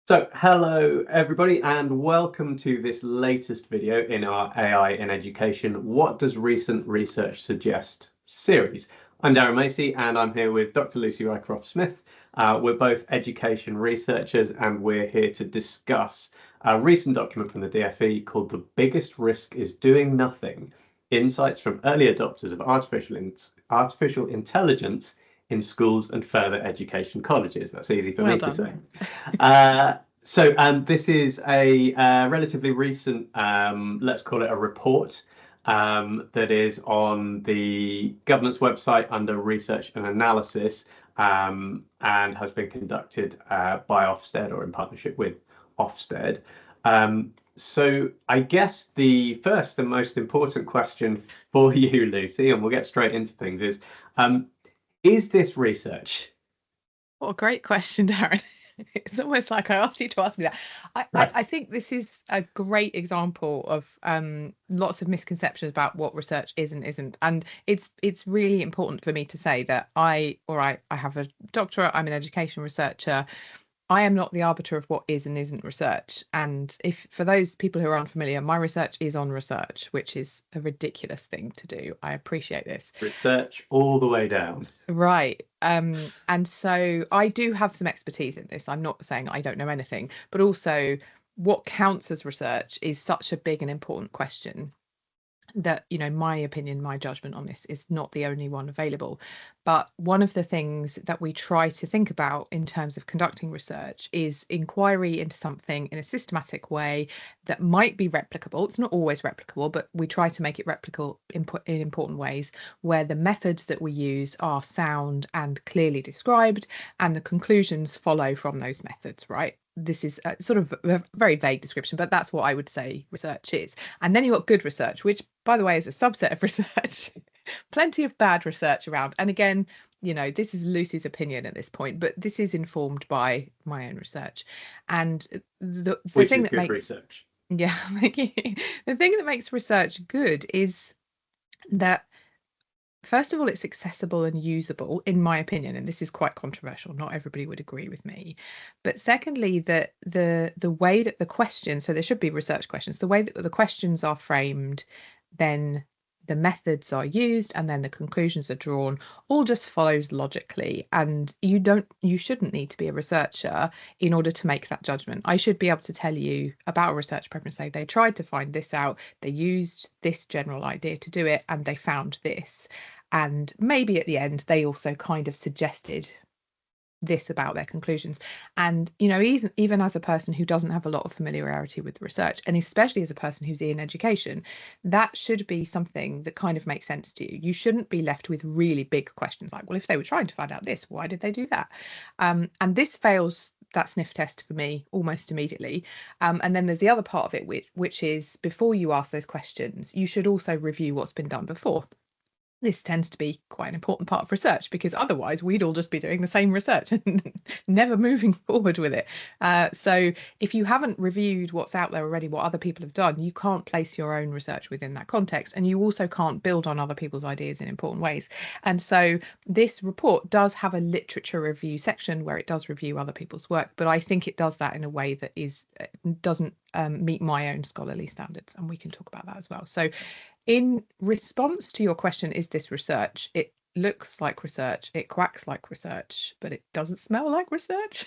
So hello everybody and welcome to this latest video in our AI in Education, What Does Recent Research Suggest series. I'm Darren Macey and I'm here with Dr. Lucy Rycroft-Smith. We're both education researchers and we're here to discuss a recent document from the DFE called The Biggest Risk is Doing Nothing, Insights from Early Adopters of Artificial Intelligence in Schools and Further Education Colleges. That's easy for me to say. This is a relatively recent, let's call it a report, that is on the governance website under research and analysis, and has been conducted by Ofsted or in partnership with Ofsted. So I guess the first and most important question for you, Lucy, and we'll get straight into things, is this research? What a great question, Darren. It's almost like I asked you to ask me that. I think this is a great example of lots of misconceptions about what research is and isn't. And it's really important for me to say that I have a doctorate, I'm an education researcher. I am not the arbiter of what is and isn't research. And if for those people who are unfamiliar, my research is on research, which is a ridiculous thing to do. I appreciate this. Research all the way down. Right. And so I do have some expertise in this. I'm not saying I don't know anything, but also what counts as research is such a big and important question that, you know, my opinion, my judgment on this is not the only one available. But one of the things that we try to think about in terms of conducting research is inquiry into something in a systematic way that might be replicable. It's not always replicable, but we try to make it replicable in important ways where the methods that we use are sound and clearly described and the conclusions follow from those methods, right? This is a sort of a very vague description, but that's what I would say research is. And then you've got good research, which, by the way, is a subset of research. Plenty of bad research around. And again, you know, this is Lucy's opinion at this point, but this is informed by my own research. And the thing that makes research. Yeah, the thing that makes research good is that, first of all, it's accessible and usable, in my opinion, and this is quite controversial. Not everybody would agree with me. But secondly, that the way that the questions, so there should be research questions, the way that the questions are framed, then the methods are used, and then the conclusions are drawn, all just follows logically. And you shouldn't need to be a researcher in order to make that judgment. I should be able to tell you about a research paper and say they tried to find this out, they used this general idea to do it, and they found this. And maybe at the end, they also kind of suggested this about their conclusions. And, you know, even as a person who doesn't have a lot of familiarity with research, and especially as a person who's in education, that should be something that kind of makes sense to you. You shouldn't be left with really big questions like, well, if they were trying to find out this, why did they do that? And this fails that sniff test for me almost immediately. And then there's the other part of it, which is before you ask those questions, you should also review what's been done before. This tends to be quite an important part of research, because otherwise we'd all just be doing the same research and never moving forward with it. So if you haven't reviewed what's out there already, what other people have done, you can't place your own research within that context, and you also can't build on other people's ideas in important ways. And so this report does have a literature review section where it does review other people's work, but I think it does that in a way that doesn't meet my own scholarly standards, and we can talk about that as well. So in response to your question, is this research? It looks like research, it quacks like research, but it doesn't smell like research.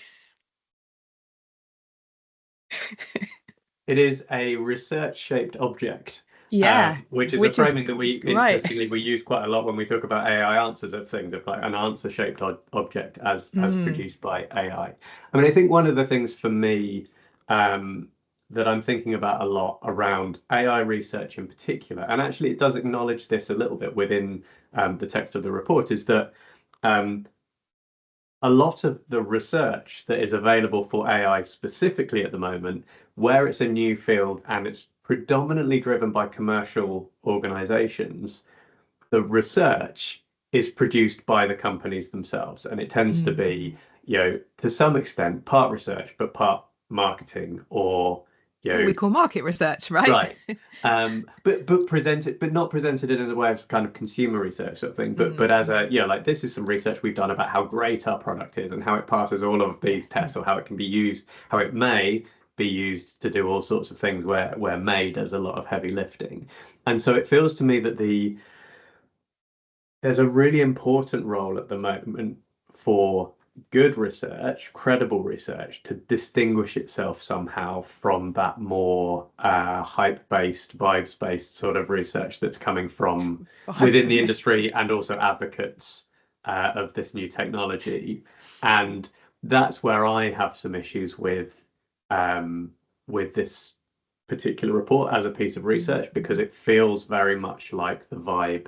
It is a research-shaped object. Yeah, which is a framing that we interestingly we use quite a lot when we talk about AI answers of things, of like an answer-shaped object as produced by AI. I mean, I think one of the things for me that I'm thinking about a lot around AI research in particular, and actually it does acknowledge this a little bit within the text of the report, is that a lot of the research that is available for AI specifically at the moment, where it's a new field and it's predominantly driven by commercial organizations, the research is produced by the companies themselves. And it tends to be, you know, to some extent, part research, but part marketing or what we call market research, right? Right. But not presented in a way of kind of consumer research sort of thing, but as a like this is some research we've done about how great our product is and how it passes all of these tests, or how it can be used, how it may be used to do all sorts of things where May does a lot of heavy lifting. And so it feels to me that there's a really important role at the moment for good research, credible research, to distinguish itself somehow from that more hype-based, vibes-based sort of research that's coming from within the industry, and also advocates of this new technology. And that's where I have some issues with this particular report as a piece of research, because it feels very much like the vibe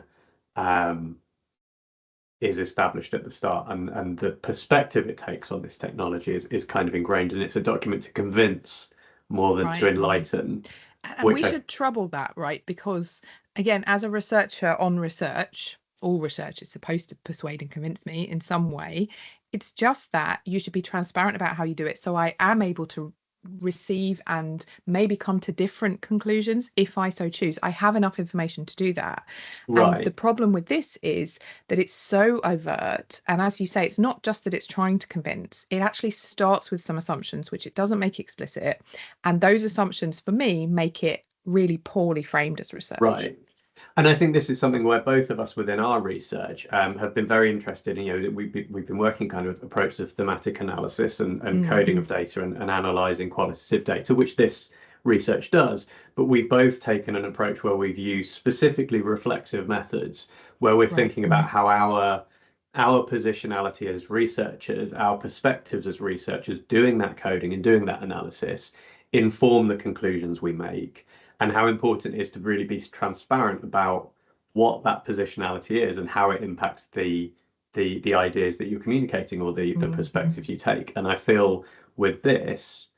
is established at the start, and the perspective it takes on this technology is kind of ingrained, and it's a document to convince more than to enlighten. And we should trouble that, right? Because again, as a researcher on research, all research is supposed to persuade and convince me in some way. It's just that you should be transparent about how you do it, so I am able to receive and maybe come to different conclusions if I so choose. I have enough information to do that. Right. And the problem with this is that it's so overt, and as you say, it's not just that it's trying to convince, it actually starts with some assumptions which it doesn't make explicit, and those assumptions for me make it really poorly framed as research. Right. And I think this is something where both of us within our research have been very interested in. We've been working kind of approaches of thematic analysis and coding of data and analysing qualitative data, which this research does. But we've both taken an approach where we've used specifically reflexive methods, where we're thinking about how our positionality as researchers, our perspectives as researchers doing that coding and doing that analysis inform the conclusions we make, and how important it is to really be transparent about what that positionality is and how it impacts the ideas that you're communicating, or the perspective you take. And I feel with this,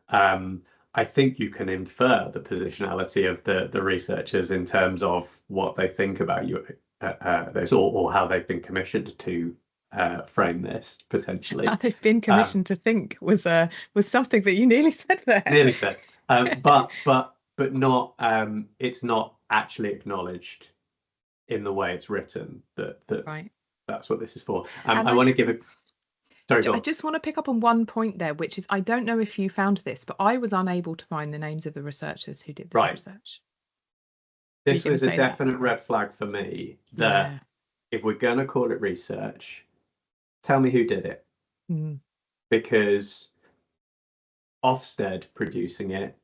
I think you can infer the positionality of the researchers in terms of what they think about you, or how they've been commissioned to frame this potentially. How they've been commissioned to think was something that you nearly said there. Nearly said, but not. It's not actually acknowledged in the way it's written. That's what this is for. I want to give a. Sorry, I just want to pick up on one point there, which is, I don't know if you found this, but I was unable to find the names of the researchers who did this research. This was a definite red flag for me. That if we're going to call it research, tell me who did it. Because Ofsted producing it,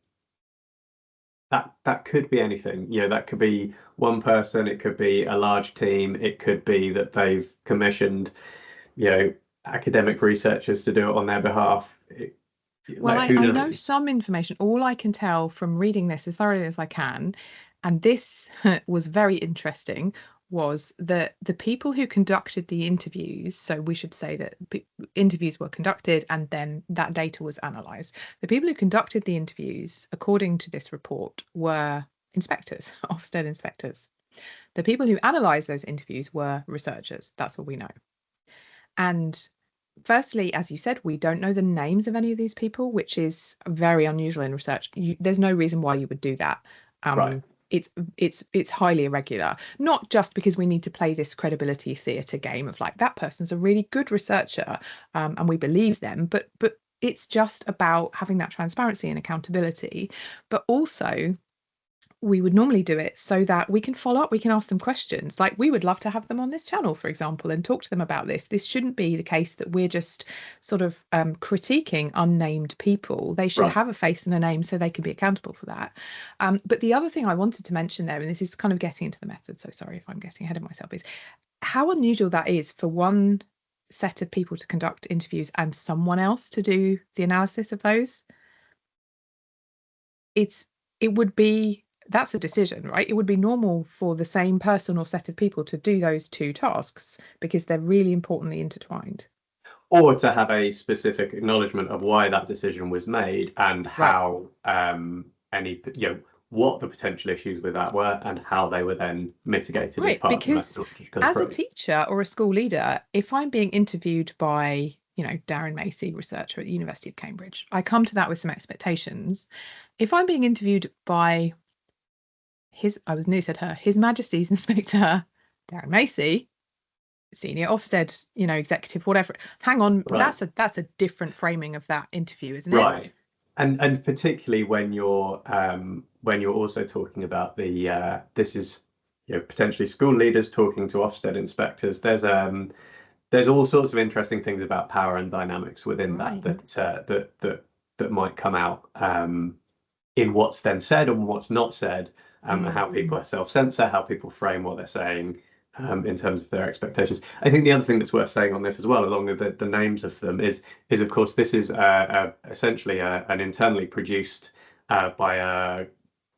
that could be anything. That could be one person, it could be a large team, it could be that they've commissioned academic researchers to do it on their behalf. I know some information. All I can tell from reading this as thoroughly as I can, and this was very interesting, was that the people who conducted the interviews, so we should say that interviews were conducted and then that data was analysed. The people who conducted the interviews, according to this report, were inspectors, Ofsted inspectors. The people who analysed those interviews were researchers. That's all we know. And firstly, as you said, we don't know the names of any of these people, which is very unusual in research. There's no reason why you would do that. It's highly irregular, not just because we need to play this credibility theatre game of like, that person's a really good researcher and we believe them, but it's just about having that transparency and accountability. But also, we would normally do it so that we can follow up, we can ask them questions. Like, we would love to have them on this channel, for example, and talk to them about this. This shouldn't be the case that we're just sort of critiquing unnamed people. They should have a face and a name so they can be accountable for that. But the other thing I wanted to mention there, and this is kind of getting into the method, so sorry if I'm getting ahead of myself, is how unusual that is for one set of people to conduct interviews and someone else to do the analysis of those. That's a decision, right? It would be normal for the same person or set of people to do those two tasks because they're really importantly intertwined. Or to have a specific acknowledgement of why that decision was made and how what the potential issues with that were and how they were then mitigated as part of the methodological approach. As a teacher or a school leader, if I'm being interviewed by Darren Macey, researcher at the University of Cambridge. I come to that with some expectations. If I'm being interviewed by I was nearly said her, His Majesty's Inspector Darren Macey, senior Ofsted, executive, whatever. Hang on, Right. that's a different framing of that interview, isn't it? Right. And particularly when you're also talking about this is potentially school leaders talking to Ofsted inspectors. There's all sorts of interesting things about power and dynamics within Right. that might come out in what's then said and what's not said, how people self-censor, how people frame what they're saying in terms of their expectations. I think the other thing that's worth saying on this as well, along with the names of them, is of course this is essentially an internally produced by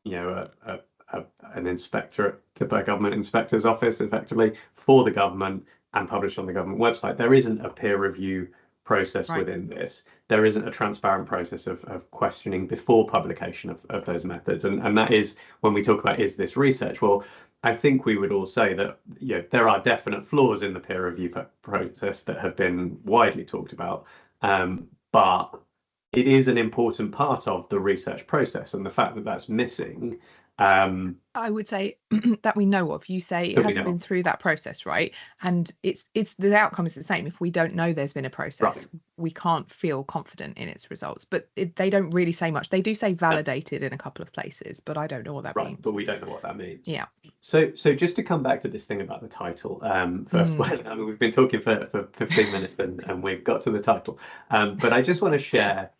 an inspectorate, by government inspector's office, effectively for the government, and published on the government website. There isn't a peer review process within this. There isn't a transparent process of questioning before publication of those methods. And that is when we talk about, is this research? Well, I think we would all say that there are definite flaws in the peer review process that have been widely talked about, but it is an important part of the research process, and the fact that that's missing. I would say that we know of. You say it hasn't been through that process, right? And it's the outcome is the same. If we don't know there's been a process, we can't feel confident in its results. But they don't really say much. They do say validated in a couple of places, but I don't know what that means. But we don't know what that means. Yeah. So just to come back to this thing about the title, first, we've been talking for 15 minutes and we've got to the title. But I just want to share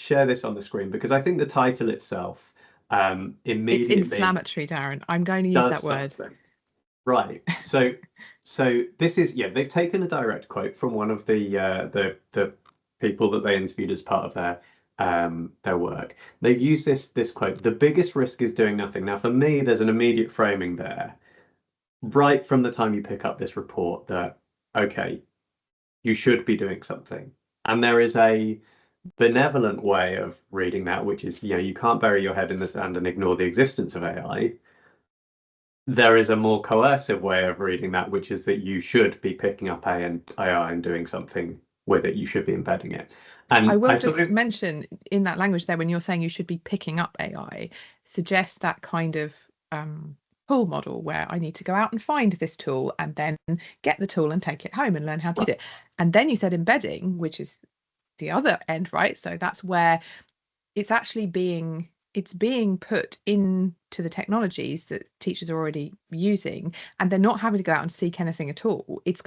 this on the screen, because I think the title itself immediately, it's inflammatory, Darren. I'm going to use that word. Right. So this is, they've taken a direct quote from one of the people that they interviewed as part of their work. They've used this quote: "The biggest risk is doing nothing." Now, for me, there's an immediate framing there, right from the time you pick up this report, that okay, you should be doing something. And there is a benevolent way of reading that, which is, you can't bury your head in the sand and ignore the existence of AI. There is a more coercive way of reading that, which is that you should be picking up AI and doing something with it. You should be embedding it. And I will just mention in that language there, when you're saying you should be picking up AI, suggests that kind of pull model where I need to go out and find this tool and then get the tool and take it home and learn how to use it. And then you said embedding, which is the other end, right? So that's where it's actually being put into the technologies that teachers are already using, and they're not having to go out and seek anything at all. It's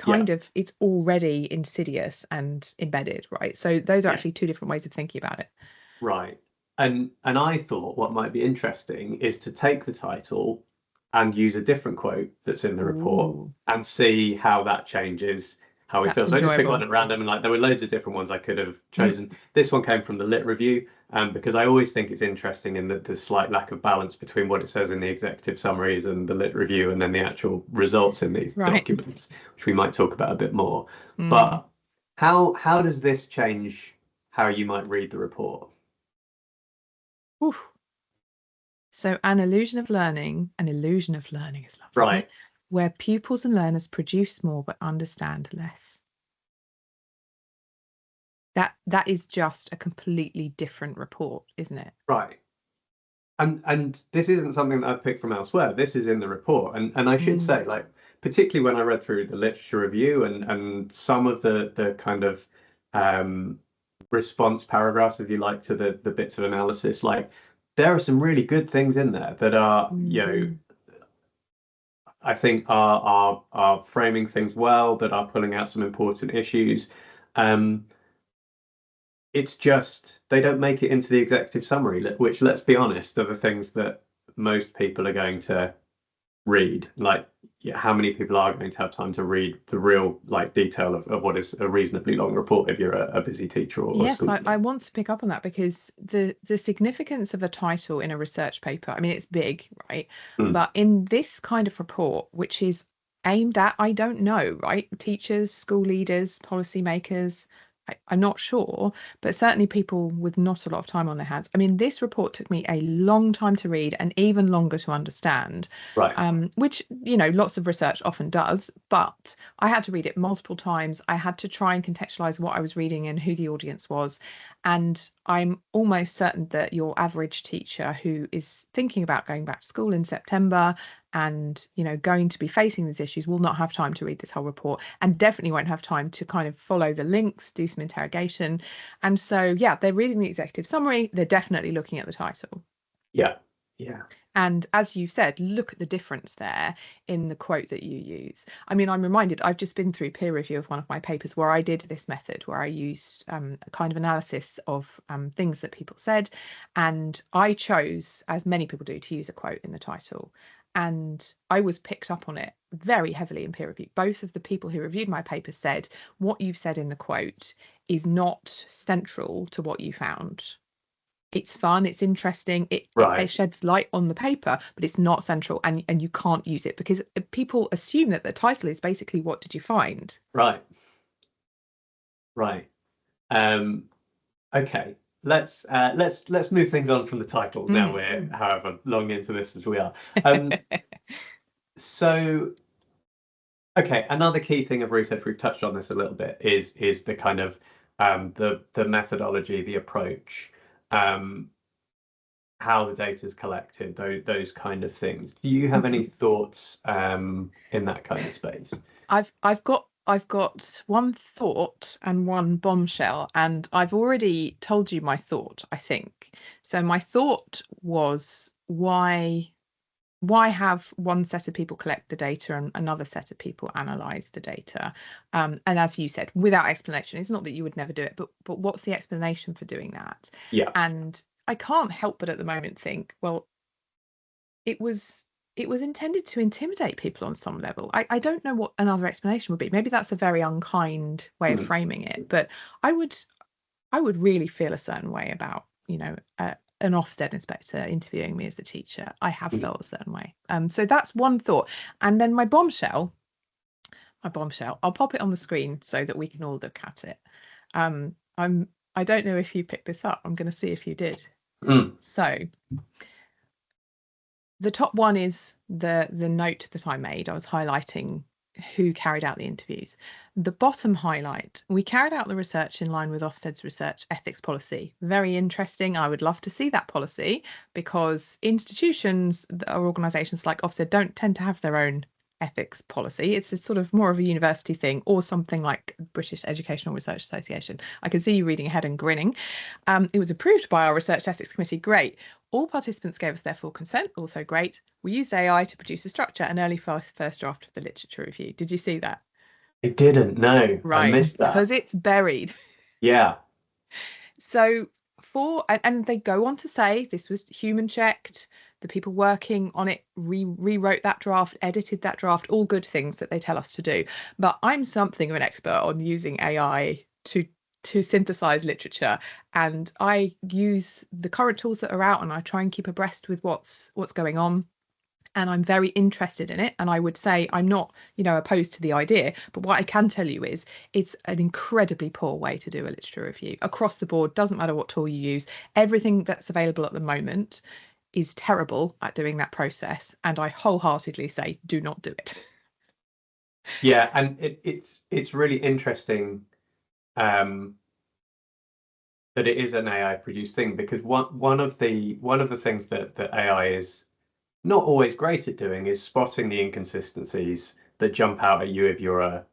it's already insidious and embedded, right? So those are actually two different ways of thinking about it. Right. And I thought what might be interesting is to take the title and use a different quote that's in the report and see how that changes how we feel. So I just picked one at random, and there were loads of different ones I could have chosen. This one came from the Lit Review, because I always think it's interesting in the slight lack of balance between what it says in the executive summaries and the Lit Review, and then the actual results in these documents, which we might talk about a bit more. But how does this change how you might read the report? So an illusion of learning is lovely. Right. Where pupils and learners produce more but understand less. That is just a completely different report, isn't it? Right. And this isn't something that I've picked from elsewhere. This is in the report. And I should say, particularly when I read through the literature review and some of the kind of response paragraphs, if you like, to the bits of analysis, there are some really good things in there that are, I think are framing things well, that are pulling out some important issues. It's just they don't make it into the executive summary, which, let's be honest, are the things that most people are going to read. How many people are going to have time to read the real detail of what is a reasonably long report if you're a busy teacher or yes, I want to pick up on that, because the significance of a title in a research paper, I mean, it's big, right? But in this kind of report, which is aimed at, I don't know, right, teachers, school leaders, policymakers, I'm not sure, but certainly people with not a lot of time on their hands. I mean, this report took me a long time to read and even longer to understand, Right. which, you know, lots of research often does, but I had to read it multiple times. I had to try and contextualize what I was reading and who the audience was. And I'm almost certain that your average teacher who is thinking about going back to school in September and, you know, going to be facing these issues will not have time to read this whole report, and definitely won't have time to kind of follow the links, do some interrogation. And so, yeah, they're reading the executive summary. They're definitely looking at the title. Yeah. Yeah. And as you said, look at the difference there in the quote that you use. I mean, I'm reminded, I've just been through peer review of one of my papers where I did this method, where I used a kind of analysis of things that people said. And I chose, as many people do, to use a quote in the title. And I was picked up on it very heavily in peer review. Both of the people who reviewed my paper said, what you've said in the quote is not central to what you found. It's fun, it's interesting, it sheds light on the paper, but it's not central, and you can't use it because people assume that the title is basically what did you find. Right. Okay, let's move things on from the titles now. We're however long into this as we are. So okay, another key thing of research, we've touched on this a little bit, is the kind of the methodology, the approach, how the data is collected, those kind of things. Do you have any thoughts in that kind of space? I've got one thought and one bombshell, and I've already told you my thought, I think. So my thought was, why have one set of people collect the data and another set of people analyze the data? And as you said, without explanation. It's not that you would never do it, but what's the explanation for doing that? Yeah. And I can't help but at the moment think, well, it was intended to intimidate people on some level. I don't know what another explanation would be. Maybe that's a very unkind way of framing it, but I would really feel a certain way about, you know, an Ofsted inspector interviewing me as a teacher. I have felt a certain way. So that's one thought. And then my bombshell, I'll pop it on the screen so that we can all look at it. I don't know if you picked this up. I'm going to see if you did. So the top one is the note that I made. I was highlighting who carried out the interviews. The bottom highlight, we carried out the research in line with Ofsted's research ethics policy. Very interesting. I would love to see that policy, because institutions or organisations like Ofsted don't tend to have their own ethics policy. It's sort of more of a university thing, or something like British Educational Research Association. I can see you reading ahead and grinning. It was approved by our research ethics committee. Great. All participants gave us their full consent. Also great. We used AI to produce a structure, an early first draft of the literature review. Did you see that? I didn't. No. Right. I missed that because it's buried. Yeah. So and they go on to say this was human checked. The people working on it rewrote that draft, edited that draft, all good things that they tell us to do. But I'm something of an expert on using AI to synthesize literature, and I use the current tools that are out, and I try and keep abreast with what's going on. And I'm very interested in it. And I would say I'm not, you know, opposed to the idea. But what I can tell you is it's an incredibly poor way to do a literature review across the board. Doesn't matter what tool you use. Everything that's available at the moment is terrible at doing that process. And I wholeheartedly say do not do it. Yeah, and it's really interesting that it is an AI produced thing, because one of the things that AI is not always great at doing is spotting the inconsistencies that jump out at you if you're a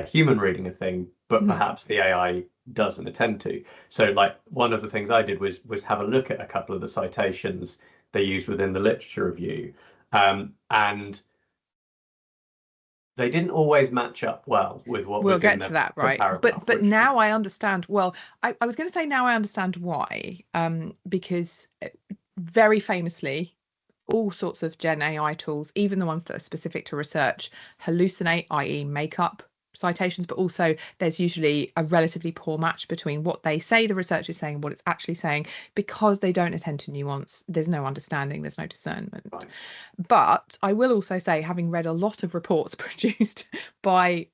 human reading a thing, but perhaps the AI doesn't attend to. So like one of the things I did was have a look at a couple of the citations they used within the literature review, and they didn't always match up well with what we'll was get in to that, right? paragraph, but now I understand. Well, I was going to say now I understand why, because very famously, all sorts of Gen AI tools, even the ones that are specific to research, hallucinate, i.e. make up citations, but also there's usually a relatively poor match between what they say the research is saying and what it's actually saying, because they don't attend to nuance. There's no understanding, there's no discernment. Right. But I will also say, having read a lot of reports produced by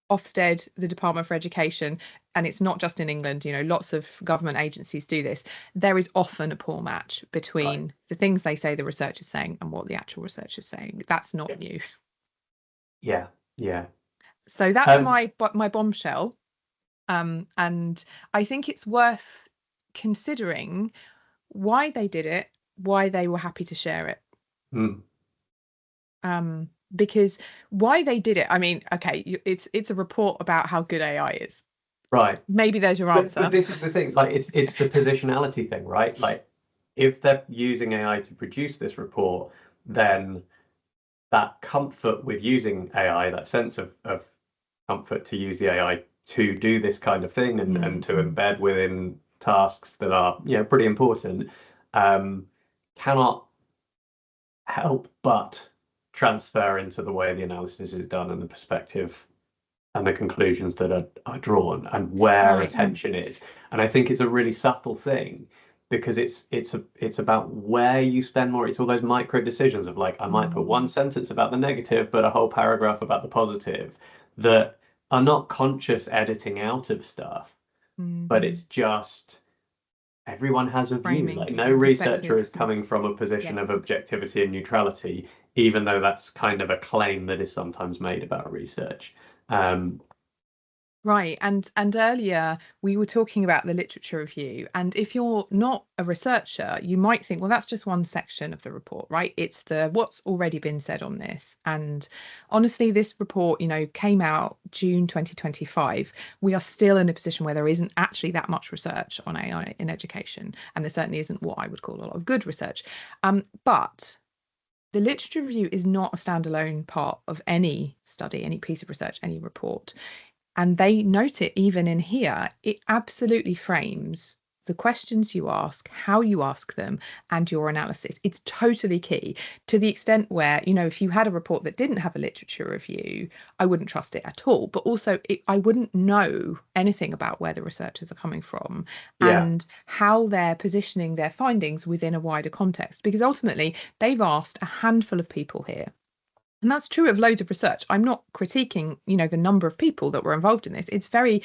Ofsted, the Department for Education, and it's not just in England, lots of government agencies do this. There is often a poor match between the things they say the research is saying and what the actual research is saying. That's not new. Yeah. So that's my bombshell. And I think it's worth considering why they did it, why they were happy to share it. Because why they did it, I mean, okay, it's a report about how good AI is. Right. Maybe there's your answer. But this is the thing, like it's the positionality thing, right? Like if they're using AI to produce this report, then that comfort with using AI, that sense of comfort to use the AI to do this kind of thing and to embed within tasks that are, pretty important, cannot help but transfer into the way the analysis is done and the perspective and the conclusions that are drawn and where attention is. And I think it's a really subtle thing because it's about where you spend more. It's all those micro decisions of like, I might put one sentence about the negative, but a whole paragraph about the positive, that are not conscious editing out of stuff, but it's just everyone has a view. Framing, like no researcher is coming from a position of objectivity and neutrality, even though that's kind of a claim that is sometimes made about research. Right. And earlier we were talking about the literature review. And if you're not a researcher, you might think, well, that's just one section of the report, right? It's what's already been said on this. And honestly, this report, came out June 2025. We are still in a position where there isn't actually that much research on AI in education. And there certainly isn't what I would call a lot of good research. But the literature review is not a standalone part of any study, any piece of research, any report. And they note it even in here. It absolutely frames the questions you ask, how you ask them, and your analysis. It's totally key, to the extent where, if you had a report that didn't have a literature review, I wouldn't trust it at all. But also, I wouldn't know anything about where the researchers are coming from and how they're positioning their findings within a wider context. Because ultimately, they've asked a handful of people here. And that's true of loads of research. I'm not critiquing, the number of people that were involved in this. It's very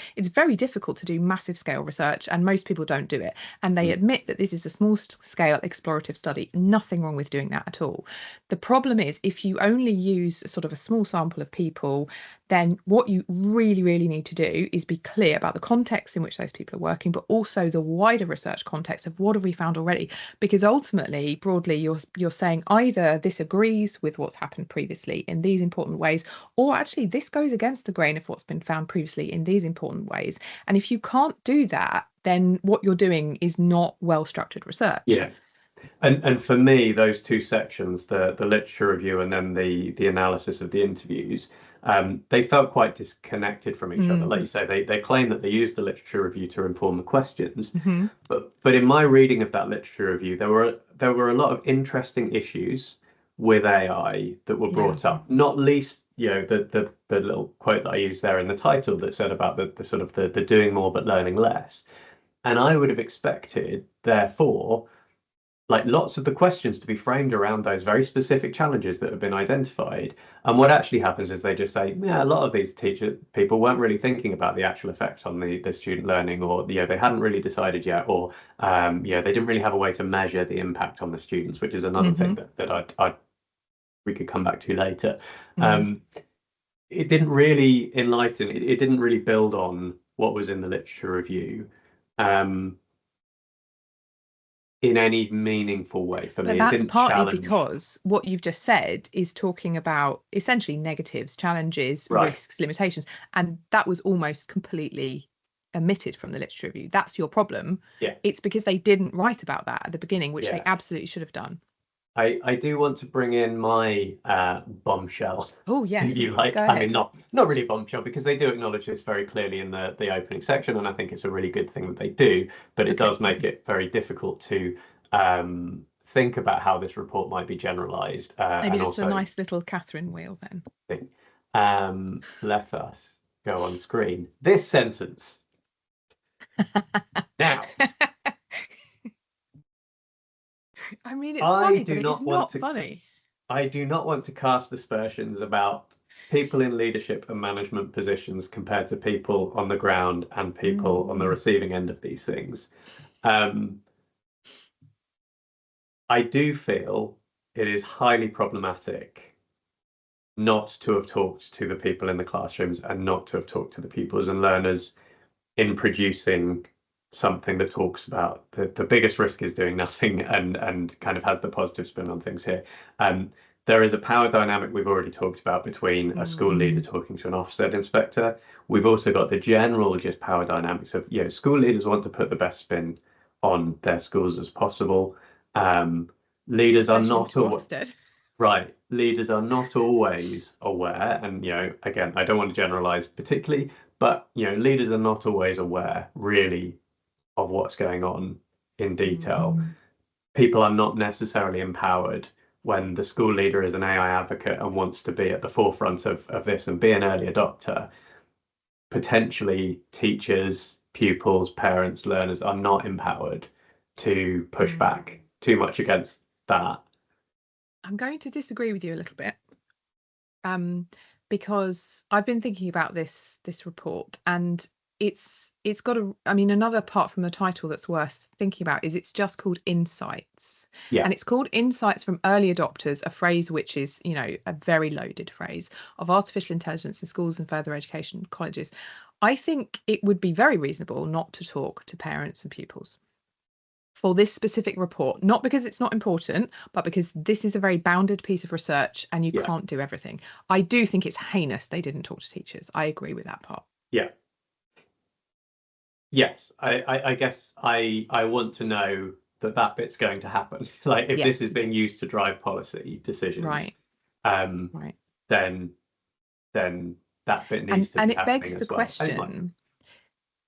difficult to do massive scale research, and most people don't do it. And they admit that this is a small scale explorative study. Nothing wrong with doing that at all. The problem is if you only use sort of a small sample of people, then what you really, really need to do is be clear about the context in which those people are working, but also the wider research context of what have we found already. Because ultimately, broadly, you're saying either this agrees with what's happened previously in these important ways, or actually this goes against the grain of what's been found previously in these important ways. And if you can't do that, then what you're doing is not well structured research. Yeah. And for me, those two sections, the literature review and then the analysis of the interviews, they felt quite disconnected from each other. Like you say, they claim that they used the literature review to inform the questions, but in my reading of that literature review, there were a lot of interesting issues with AI that were brought up, not least, the little quote that I used there in the title that said about the sort of the doing more but learning less. And I would have expected, therefore, like lots of the questions to be framed around those very specific challenges that have been identified. And what actually happens is they just say, a lot of these people weren't really thinking about the actual effects on the student learning, or they hadn't really decided yet, or they didn't really have a way to measure the impact on the students, which is another thing that we could come back to later. It didn't really enlighten, it didn't really build on what was in the literature review in any meaningful way for me. But that's partly because what you've just said is talking about essentially negatives, challenges, risks, limitations, and that was almost completely omitted from the literature review. That's your problem. It's because they didn't write about that at the beginning, which they absolutely should have done. I do want to bring in my bombshell. Oh yes, if you like. Go ahead. I mean, not really bombshell, because they do acknowledge this very clearly in the opening section, and I think it's a really good thing that they do. But it does make it very difficult to think about how this report might be generalised. Maybe just a nice little Catherine wheel then. Let us go on screen. This sentence. Now. I mean, it's funny, but it's not funny. I do not want to cast aspersions about people in leadership and management positions compared to people on the ground and people on the receiving end of these things. I do feel it is highly problematic not to have talked to the people in the classrooms and not to have talked to the pupils and learners in producing something that talks about the biggest risk is doing nothing and kind of has the positive spin on things here. There is a power dynamic we've already talked about between a school leader talking to an Ofsted inspector. We've also got the general just power dynamics of, school leaders want to put the best spin on their schools as possible. Leaders are not right. Leaders are not always aware, and again, I don't want to generalize particularly, but leaders are not always aware really of what's going on in detail. People are not necessarily empowered when the school leader is an AI advocate and wants to be at the forefront of this and be an early adopter. Potentially teachers, pupils, parents, learners are not empowered to push back too much against that. I'm going to disagree with you a little bit, because I've been thinking about this report, and it's got another part from the title that's worth thinking about is it's just called Insights. And it's called Insights from Early Adopters, a phrase which is, a very loaded phrase of artificial intelligence in schools and further education colleges. I think it would be very reasonable not to talk to parents and pupils for this specific report, not because it's not important, but because this is a very bounded piece of research and you can't do everything. I do think it's heinous they didn't talk to teachers. I agree with that part. Yes, I guess I want to know that bit's going to happen. Like if this is being used to drive policy decisions, then that bit needs to be happening. And it begs the question.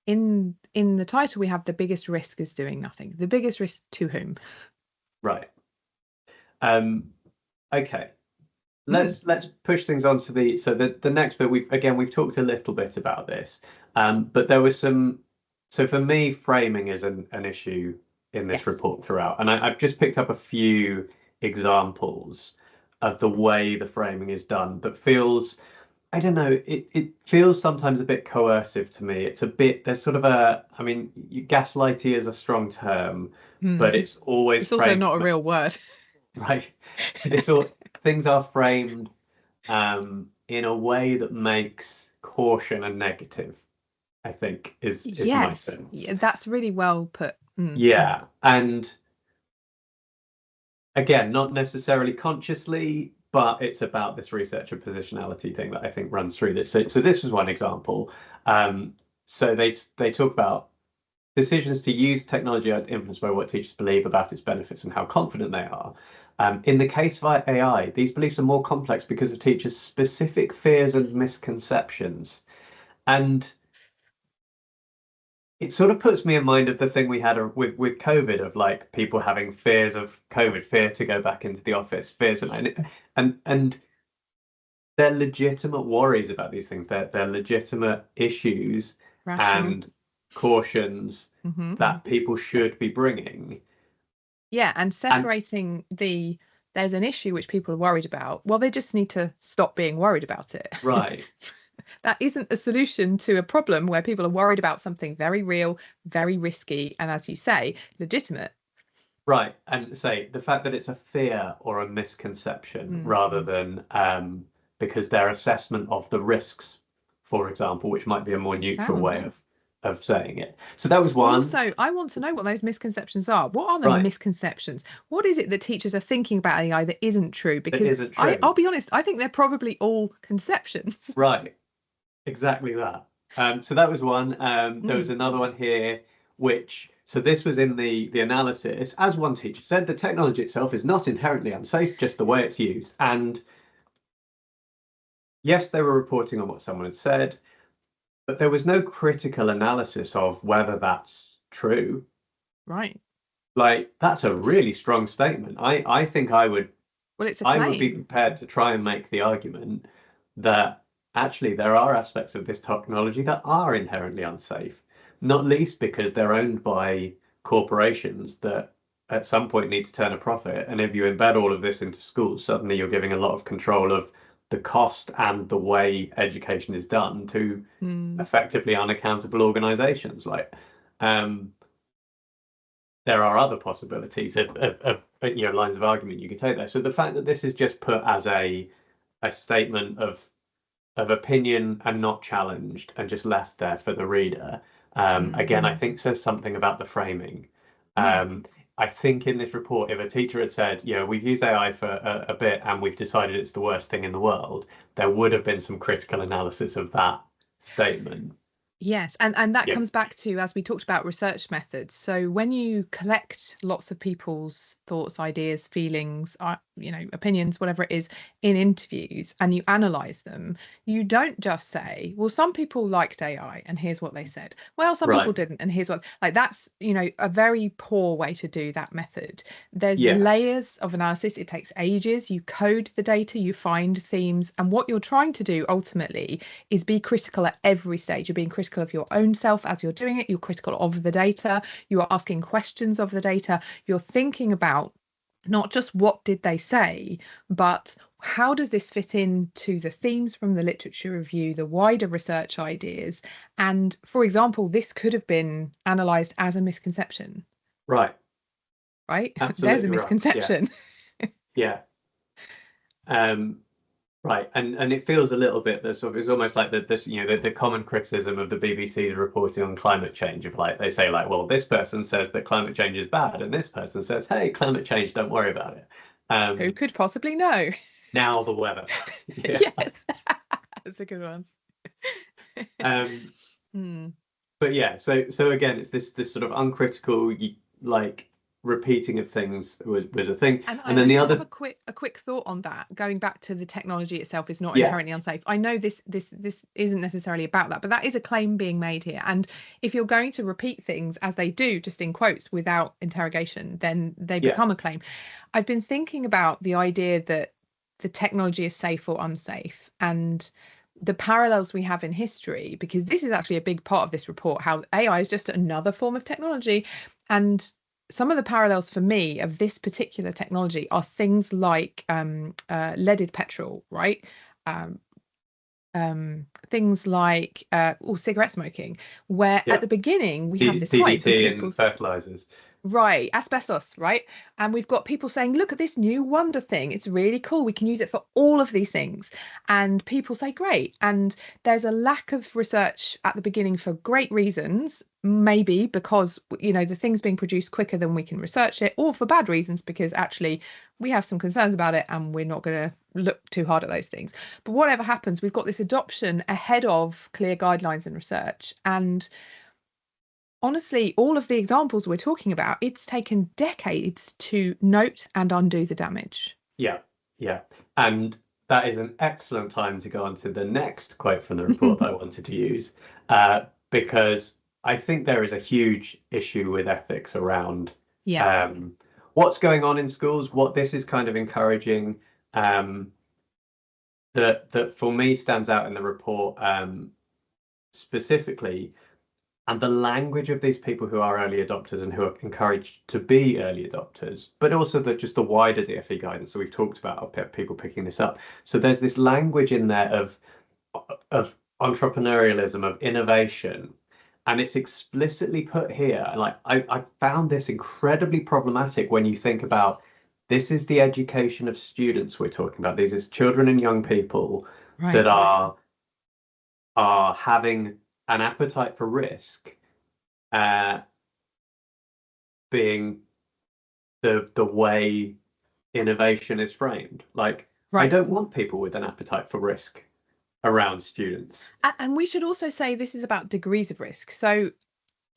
In the title, we have the biggest risk is doing nothing. The biggest risk to whom? Right. Okay. Let's push things on to the next bit. We've talked a little bit about this, but there was some. So for me, framing is an issue in this report throughout, and I've just picked up a few examples of the way the framing is done that feels, I don't know, it feels sometimes a bit coercive to me. It's a bit, there's sort of gaslighty is a strong term, but it's always also not a real word. Right. Things are framed in a way that makes caution a negative, I think is my sense. Yeah, that's really well put. Yeah, and again, not necessarily consciously, but it's about this researcher positionality thing that I think runs through this. So this was one example. So they talk about decisions to use technology are influenced by what teachers believe about its benefits and how confident they are. In the case of AI, these beliefs are more complex because of teachers' specific fears and misconceptions. And it sort of puts me in mind of the thing we had with COVID, of like people having fears of COVID, fear to go back into the office, fears and they're legitimate worries about these things. They're legitimate issues and cautions that people should be bringing. Yeah, and separating there's an issue which people are worried about. Well, they just need to stop being worried about it. Right. That isn't a solution to a problem where people are worried about something very real, very risky, and as you say, legitimate. Right. And say the fact that it's a fear or a misconception rather than because their assessment of the risks, for example, which might be a more neutral way of saying it. So that was one. Also, I want to know what those misconceptions are. What are the misconceptions? What is it that teachers are thinking about AI that isn't true? Because I'll be honest, I think they're probably all conceptions. Right. Exactly that. So that was one. There was another one here, so this was in the analysis. As one teacher said, the technology itself is not inherently unsafe, just the way it's used. And yes, they were reporting on what someone had said, but there was no critical analysis of whether that's true. Right. Like, that's a really strong statement. I think I would. Well, it's a claim. I would be prepared to try and make the argument that actually there are aspects of this technology that are inherently unsafe, not least because they're owned by corporations that at some point need to turn a profit. And if you embed all of this into schools, suddenly you're giving a lot of control of the cost and the way education is done to Mm. effectively unaccountable organizations. Like, there are other possibilities of lines of argument you could take there. So the fact that this is just put as a statement of opinion and not challenged and just left there for the reader, again, I think says something about the framing. I think in this report, if a teacher had said, we've used AI for a bit and we've decided it's the worst thing in the world, there would have been some critical analysis of that statement. Yes, and that comes back to, as we talked about, research methods. So when you collect lots of people's thoughts, ideas, feelings, opinions, whatever it is, in interviews, and you analyze them, you don't just say, well, some people liked AI and here's what they said. Well, some people didn't, and here's what, like, that's, a very poor way to do that method. There's layers of analysis. It takes ages. You code the data, you find themes, and what you're trying to do ultimately is be critical at every stage. You're being critical of your own self as you're doing it. You're critical of the data. You are asking questions of the data. You're thinking about not just what did they say, but how does this fit into the themes from the literature review, the wider research ideas? And for example, this could have been analysed as a misconception. Right. Absolutely. There's a misconception. Yeah. Right, and it feels a little bit that sort of, it's almost like the common criticism of the BBC reporting on climate change, of like they say, like, well, this person says that climate change is bad, and this person says, hey, climate change, don't worry about it. Who could possibly know? Now the weather. Yes, that's a good one. But yeah, so again, it's this sort of uncritical, like, repeating of things was a thing, and then the other have a quick thought on that. Going back to the technology itself is not inherently unsafe. I know this isn't necessarily about that, but that is a claim being made here. And if you're going to repeat things as they do, just in quotes without interrogation, then they become a claim. I've been thinking about the idea that the technology is safe or unsafe, and the parallels we have in history, because this is actually a big part of this report, how AI is just another form of technology. And some of the parallels for me of this particular technology are things like leaded petrol, right? Things like cigarette smoking, where at the beginning we have this hype and fertilizers. Right, asbestos, right? And we've got people saying, look at this new wonder thing. It's really cool. We can use it for all of these things. And people say, great. And there's a lack of research at the beginning for great reasons, maybe because, the thing's being produced quicker than we can research it, or for bad reasons, because actually we have some concerns about it and we're not going to look too hard at those things. But whatever happens, we've got this adoption ahead of clear guidelines and research. And honestly, all of the examples we're talking about, it's taken decades to note and undo the damage. Yeah. And that is an excellent time to go on to the next quote from the report that I wanted to use, because I think there is a huge issue with ethics around what's going on in schools, what this is kind of encouraging, that for me stands out in the report specifically. And the language of these people who are early adopters and who are encouraged to be early adopters, but also just the wider DfE guidance. So we've talked about people picking this up. So there's this language in there of entrepreneurialism, of innovation, and it's explicitly put here. Like I found this incredibly problematic when you think about this is the education of students we're talking about. These is children and young people that are having an appetite for risk, being the way innovation is framed. Like, I don't want people with an appetite for risk around students. And we should also say this is about degrees of risk. So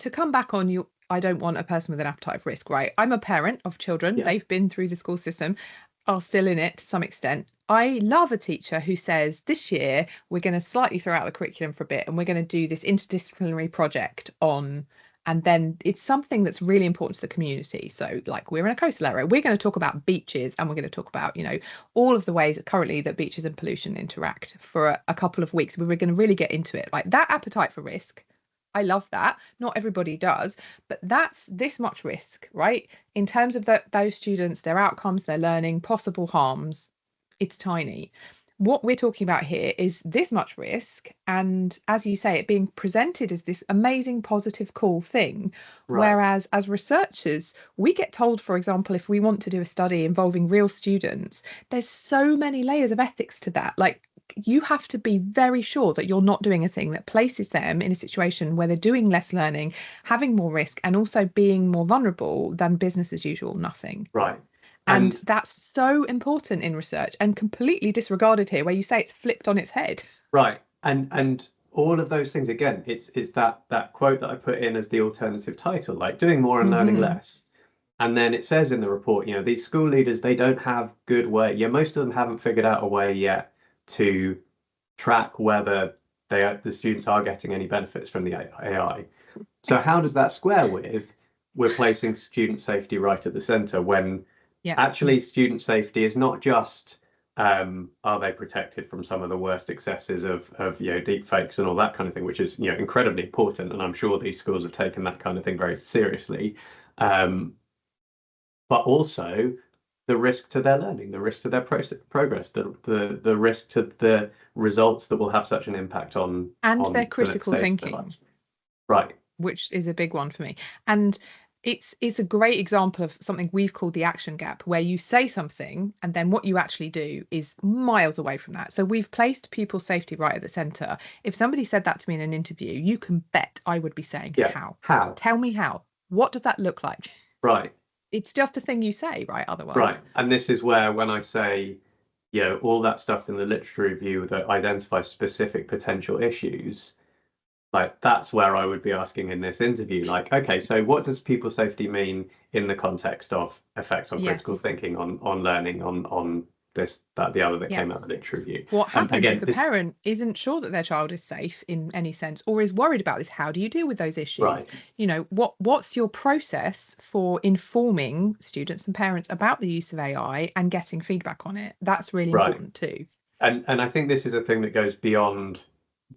to come back on you, I don't want a person with an appetite for risk, right? I'm a parent of children. They've been through the school system, are still in it to some extent. I love a teacher who says, this year we're going to slightly throw out the curriculum for a bit and we're going to do this interdisciplinary project on, and then it's something that's really important to the community. So like, we're in a coastal area, we're going to talk about beaches, and we're going to talk about, all of the ways currently that beaches and pollution interact for a couple of weeks. We're going to really get into it. Like, that appetite for risk, I love that. Not everybody does, but that's this much risk, right? In terms of those students, their outcomes, their learning, possible harms, it's tiny. what we're talking about here is this much risk, and as you say, it being presented as this amazing, positive, cool thing. Right. Whereas as researchers, we get told, for example, if we want to do a study involving real students, there's so many layers of ethics to that. Like, you have to be very sure that you're not doing a thing that places them in a situation where they're doing less learning, having more risk, and also being more vulnerable than business as usual, nothing. Right. And that's so important in research and completely disregarded here, where you say it's flipped on its head. Right. And all of those things, again, it's that quote that I put in as the alternative title, like doing more and learning less. And then it says in the report, these school leaders, they don't have good way. Most of them haven't figured out a way yet to track whether the students are getting any benefits from the AI. So how does that square with we're placing student safety right at the center when actually student safety is not just are they protected from some of the worst excesses of deep fakes and all that kind of thing, which is incredibly important, and I'm sure these schools have taken that kind of thing very seriously, but also the risk to their learning, the risk to their progress, the risk to the results that will have such an impact on their critical thinking, right, which is a big one for me. And it's a great example of something we've called the action gap, where you say something and then what you actually do is miles away from that. So we've placed pupil safety right at the center. If somebody said that to me in an interview, you can bet I would be saying, how? Tell me how. What does that look like? Right. It's just a thing you say, right? Otherwise. Right. And this is where, when I say, all that stuff in the literature review that identifies specific potential issues, like that's where I would be asking in this interview, like, okay, so what does pupil safety mean in the context of effects on critical thinking, on learning, on this, that, the other that came out of the literature review? What happens if a parent isn't sure that their child is safe in any sense, or is worried about this? How do you deal with those issues? Right. What's your process for informing students and parents about the use of AI and getting feedback on it? That's really important too. And I think this is a thing that goes beyond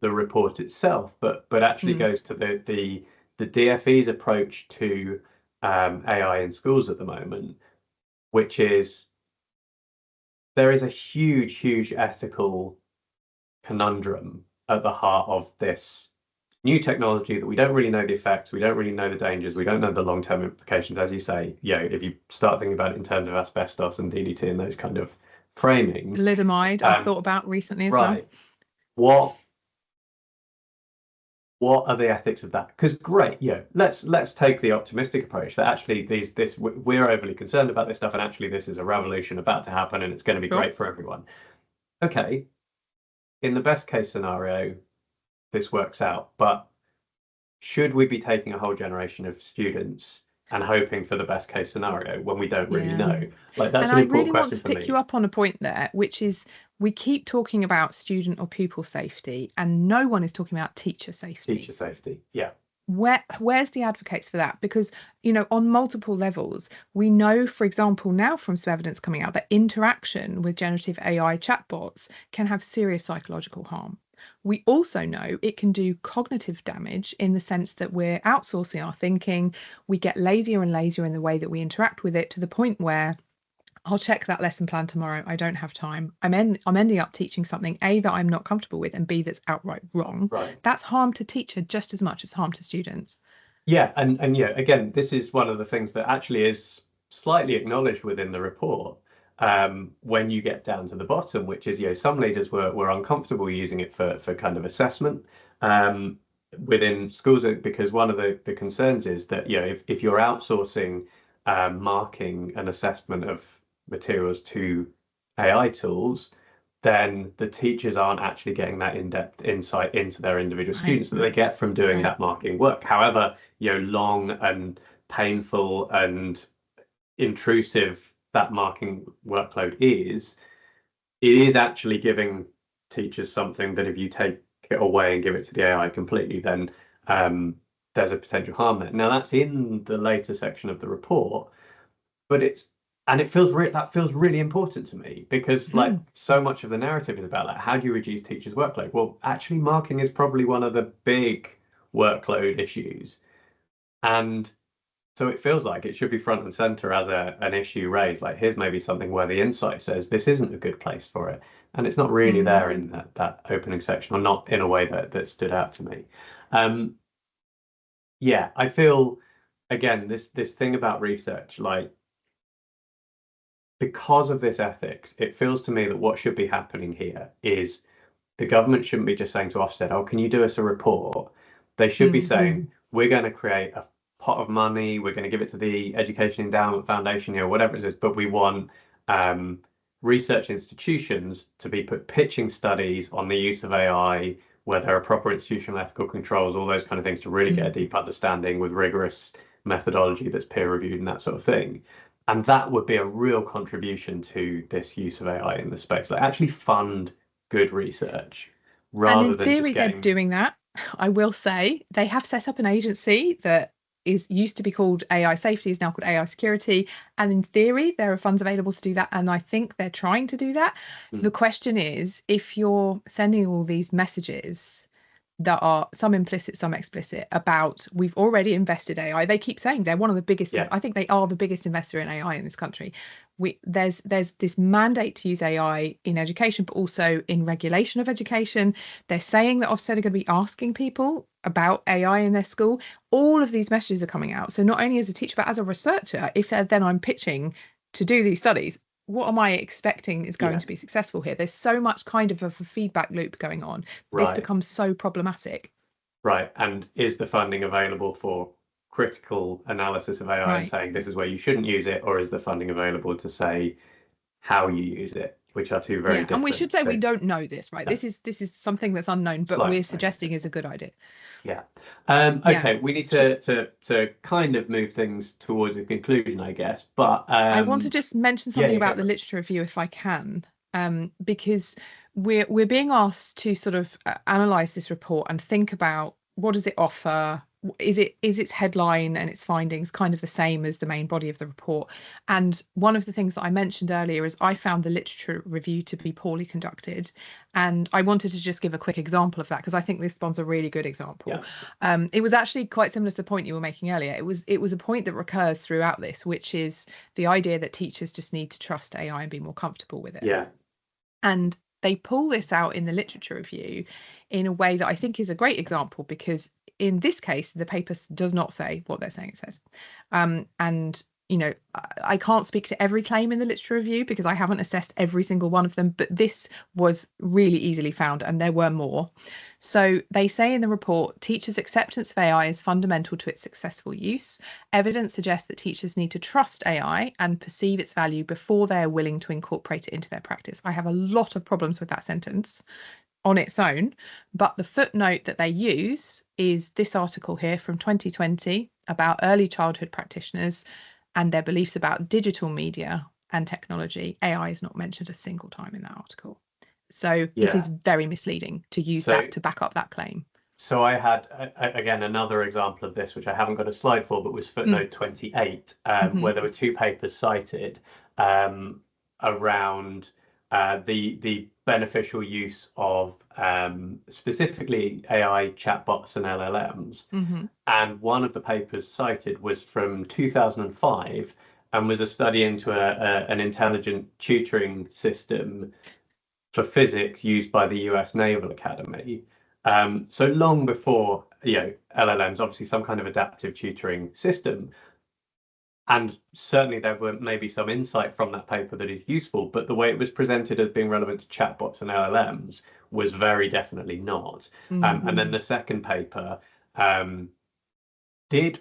the report itself, but actually goes to the DFE's approach to AI in schools at the moment, which is there is a huge ethical conundrum at the heart of this new technology that we don't really know the effects, we don't really know the dangers, we don't know the long-term implications. As you say, if you start thinking about it in terms of asbestos and DDT and those kind of framings. Thalidomide, I've thought about recently as well. What are the ethics of that? Because great, let's take the optimistic approach that actually we're overly concerned about this stuff, and actually this is a revolution about to happen, and it's going to be great for everyone. Okay, in the best case scenario, this works out, but should we be taking a whole generation of students and hoping for the best case scenario when we don't really know? Like, that's an important question for me. And I really want to pick you up on a point there, which is we keep talking about student or pupil safety and no one is talking about teacher safety. Teacher safety, yeah. Where's the advocates for that? Because, on multiple levels, we know, for example, now from some evidence coming out that interaction with generative AI chatbots can have serious psychological harm. We also know it can do cognitive damage in the sense that we're outsourcing our thinking. We get lazier and lazier in the way that we interact with it, to the point where I'll check that lesson plan tomorrow. I don't have time. I'm ending up teaching something, A, that I'm not comfortable with, and B, that's outright wrong. Right. That's harm to teacher just as much as harm to students. Yeah, and again, this is one of the things that actually is slightly acknowledged within the report when you get down to the bottom, which is, some leaders were uncomfortable using it for kind of assessment within schools, because one of the concerns is that, if you're outsourcing marking and assessment of materials to AI tools, then the teachers aren't actually getting that in-depth insight into their individual students that they get from doing that marking work. However, long and painful and intrusive that marking workload is, it is actually giving teachers something that if you take it away and give it to the AI completely, then there's a potential harm there. Now, that's in the later section of the report, but it feels really important to me, because like so much of the narrative is about like, how do you reduce teachers' workload? Well, actually, marking is probably one of the big workload issues, and So it feels like it should be front and center as an issue raised. Like, here's maybe something where the insight says this isn't a good place for it. And it's not really there in that opening section, or not in a way that stood out to me. Yeah, I feel, again, this thing about research, like, because of this ethics, it feels to me that what should be happening here is the government shouldn't be just saying to Ofsted, oh, can you do us a report? They should be saying, we're going to create a pot of money, we're going to give it to the Education Endowment Foundation, whatever it is, but we want research institutions to be pitching studies on the use of AI, where there are proper institutional ethical controls, all those kind of things, to really get a deep understanding with rigorous methodology that's peer reviewed and that sort of thing. And that would be a real contribution to this use of AI in the space. Like, actually fund good research rather and in theory than they're doing that. I will say they have set up an agency that used to be called AI safety, is now called AI security, and in theory there are funds available to do that, and I think they're trying to do that. The question is, if you're sending all these messages that are some implicit, some explicit, about we've already invested AI. They keep saying they're one of the biggest. I think they are the biggest investor in AI in this country. There's this mandate to use AI in education, but also in regulation of education. They're saying that Ofsted are going to be asking people about AI in their school. All of these messages are coming out. So not only as a teacher, but as a researcher, if then I'm pitching to do these studies, what am I expecting is going to be successful here? There's so much kind of a feedback loop going on. This becomes so problematic. Right. And is the funding available for critical analysis of AI and saying this is where you shouldn't use it, or is the funding available to say how you use it, which are two very different and we should say we don't know this, right? No. This is something that's unknown, but we're suggesting is a good idea. Okay, we need to kind of move things towards a conclusion, I guess. But I want to just mention something about the literature review, if I can, because we're being asked to sort of analyse this report and think about what does it offer. Is its headline and its findings kind of the same as the main body of the report? And one of the things that I mentioned earlier is I found the literature review to be poorly conducted, and I wanted to just give a quick example of that because I think this one's a really good example. It was actually quite similar to the point you were making earlier. It was a point that recurs throughout this, which is the idea that teachers just need to trust AI and be more comfortable with it. And they pull this out in the literature review in a way that I think is a great example, because in this case, the paper does not say what they're saying it says. And, I can't speak to every claim in the literature review because I haven't assessed every single one of them, but this was really easily found and there were more. So they say in the report, teachers' acceptance of AI is fundamental to its successful use. Evidence suggests that teachers need to trust AI and perceive its value before they are willing to incorporate it into their practice. I have a lot of problems with that sentence on its own, but the footnote that they use is this article here from 2020 about early childhood practitioners and their beliefs about digital media and technology. AI is not mentioned a single time in that article. So it is very misleading to use that to back up that claim. So I had, again, another example of this, which I haven't got a slide for, but was footnote 28, where there were two papers cited around the beneficial use of specifically AI chatbots and LLMs. And one of the papers cited was from 2005 and was a study into an intelligent tutoring system for physics used by the US Naval Academy. So long before, LLMs, obviously some kind of adaptive tutoring system. And certainly there were maybe some insight from that paper that is useful, but the way it was presented as being relevant to chatbots and LLMs was very definitely not. And then the second paper did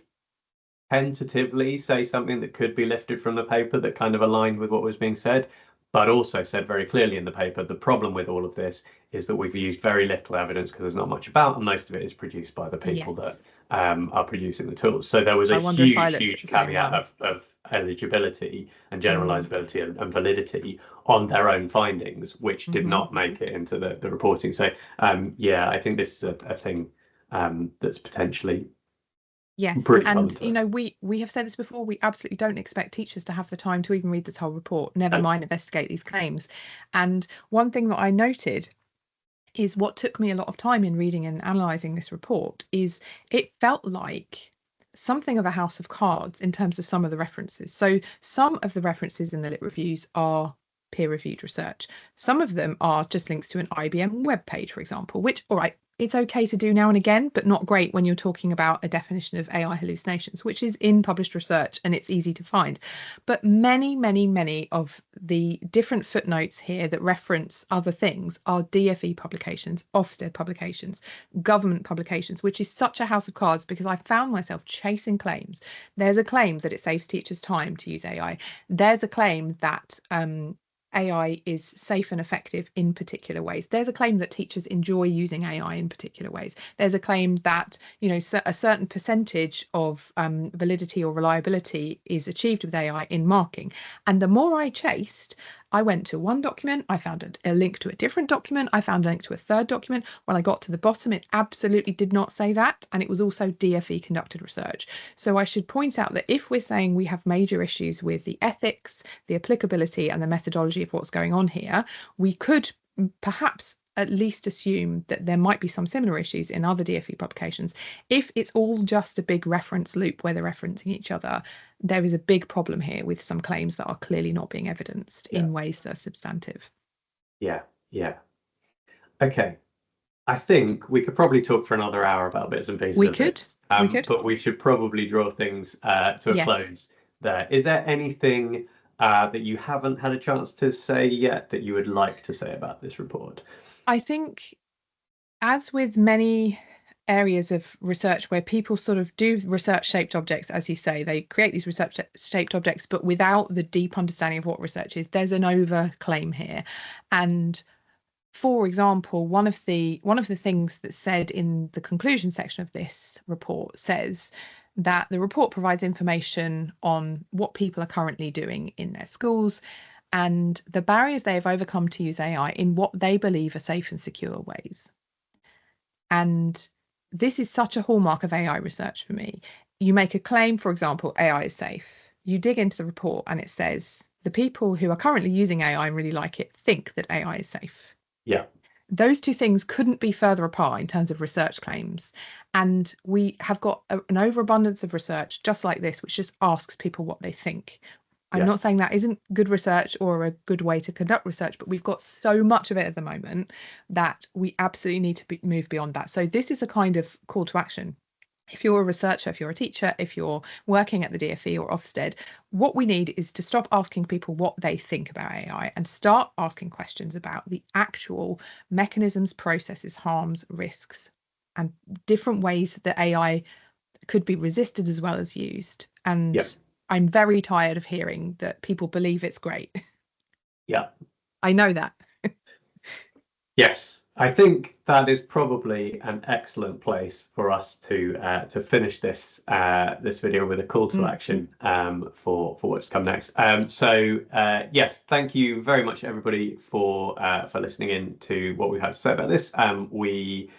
tentatively say something that could be lifted from the paper that kind of aligned with what was being said, but also said very clearly in the paper, the problem with all of this is that we've used very little evidence because there's not much about, and most of it is produced by the people that are producing the tools. So there was a huge caveat of eligibility and generalizability and validity on their own findings, which did not make it into the reporting. So I think this is a thing that's potentially pretty and we have said this before, we absolutely don't expect teachers to have the time to even read this whole report, never mind investigate these claims. And one thing that I noted is what took me a lot of time in reading and analysing this report is it felt like something of a house of cards in terms of some of the references. So some of the references in the lit reviews are peer-reviewed research. Some of them are just links to an IBM web page, for example, which, all right, it's okay to do now and again, but not great when you're talking about a definition of AI hallucinations, which is in published research and it's easy to find. But many, many, many of the different footnotes here that reference other things are DFE publications, Ofsted publications, government publications, which is such a house of cards because I found myself chasing claims. There's a claim that it saves teachers time to use AI. There's a claim that AI is safe and effective in particular ways. There's a claim that teachers enjoy using AI in particular ways. There's a claim that, you know, a certain percentage of validity or reliability is achieved with AI in marking. And the more I chased, I went to one document, I found a link to a different document, I found a link to a third document. When I got to the bottom, it absolutely did not say that. And it was also DFE conducted research. So I should point out that if we're saying we have major issues with the ethics, the applicability and the methodology of what's going on here, we could perhaps at least assume that there might be some similar issues in other DFE publications. If it's all just a big reference loop where they're referencing each other, there is a big problem here with some claims that are clearly not being evidenced in ways that are substantive. Yeah. Okay. I think we could probably talk for another hour about bits and pieces. We could. But we should probably draw things to a close there. Is there anything that you haven't had a chance to say yet that you would like to say about this report? I think, as with many areas of research where people sort of do research-shaped objects, as you say, they create these research-shaped objects, but without the deep understanding of what research is, there's an over-claim here. And for example, one of the things that's said in the conclusion section of this report says that the report provides information on what people are currently doing in their schools and the barriers they have overcome to use AI in what they believe are safe and secure ways. And this is such a hallmark of AI research for me. You make a claim, for example, AI is safe. You dig into the report and it says the people who are currently using AI and really like it think that AI is safe. Yeah. Those two things couldn't be further apart in terms of research claims. And we have got an overabundance of research just like this, which just asks people what they think. I'm not saying that isn't good research or a good way to conduct research, but we've got so much of it at the moment that we absolutely need to move beyond that. So this is a kind of call to action. If you're a researcher, if you're a teacher, if you're working at the DFE or Ofsted, what we need is to stop asking people what they think about AI and start asking questions about the actual mechanisms, processes, harms, risks, and different ways that AI could be resisted as well as used. And I'm very tired of hearing that people believe it's great. Yeah. I know that. Yes. I think that is probably an excellent place for us to finish this this video with a call to action for what's come next. Yes, thank you very much everybody for listening in to what we had to say about this. We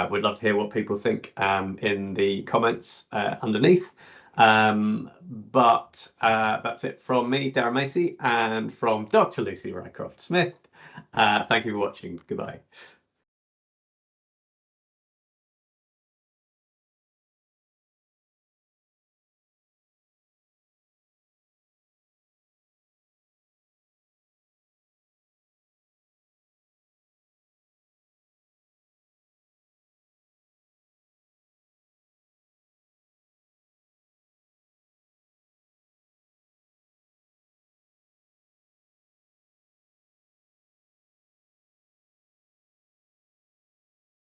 would love to hear what people think in the comments underneath. But that's it from me, Darren Macey, and from Dr. Lucy Rycroft-Smith. Thank you for watching. Goodbye.